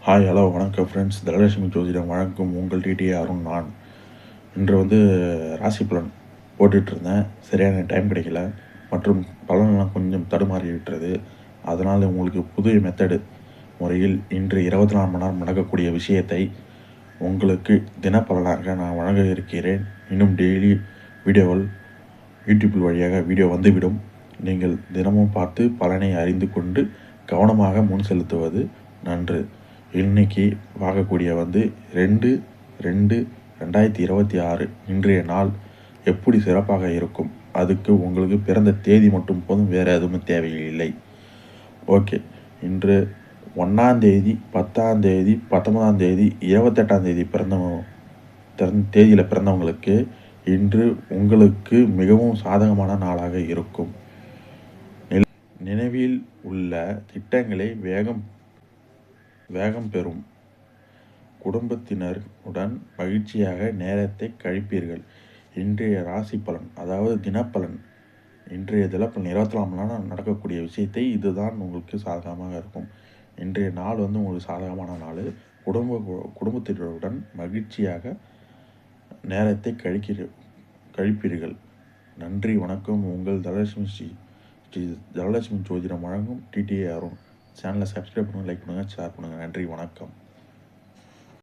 Hi hello வணக்கம் friends. Dhanalakshmi ஜோதிடம் வழங்கும் உங்கள் டிடிஏ அருண். நான் இன்று ராசி பலன் போட்டுட்ருந்தேன். சரியான டைம் கிடைக்கல மற்றும் பலனெல்லாம் கொஞ்சம் தடுமாறி விட்டது. அதனால் உங்களுக்கு புதிய மெத்தடு முறையில் இன்று 24 மணி நேரம் நடக்கக்கூடிய விஷயத்தை உங்களுக்கு தினப்பலனாக நான் வழங்க இருக்கிறேன். இன்னும் டெய்லி வீடியோவில் யூடியூப் வழியாக வீடியோ வந்துவிடும். நீங்கள் தினமும் பார்த்து பலனை அறிந்து கொண்டு கவனமாக முன் செலுத்துவது நன்று. இன்னைக்கு பார்க்கக்கூடிய 2/2/2026 இன்றைய நாள் எப்படி சிறப்பாக இருக்கும். அதுக்கு உங்களுக்கு பிறந்த தேதி மட்டும் போதும், வேறு எதுவும் தேவையில்லை. ஓகே, இன்று 1ஆம் தேதி, 10ஆம் தேதி, 19ஆம் தேதி, 28ஆம் தேதி தேதியில் பிறந்தவங்களுக்கு இன்று உங்களுக்கு மிகவும் சாதகமான நாளாக இருக்கும். நினைவில் உள்ள திட்டங்களை வேகம் பெறும். குடும்பத்தினருடன் மகிழ்ச்சியாக நேரத்தை கழிப்பீர்கள். இன்றைய ராசி பலன், அதாவது தினப்பலன், இன்றைய தினப்பலன் 24 மணி நேரம் நடக்கக்கூடிய விஷயத்தை இதுதான் உங்களுக்கு சாதகமாக இருக்கும். இன்றைய நாள் உங்களுக்கு சாதகமான நாள். குடும்பத்தினருடன் மகிழ்ச்சியாக நேரத்தை கழிப்பீர்கள். நன்றி, வணக்கம். உங்கள் தனலட்சுமி ஜோதிடம் வழங்கும் டிடிஏ அருண். சேனலை சப்ஸ்கிரைப் பண்ணுங்கள், லைக் பண்ணுங்கள், ஷேர் பண்ணுங்கள். நன்றி, வணக்கம்.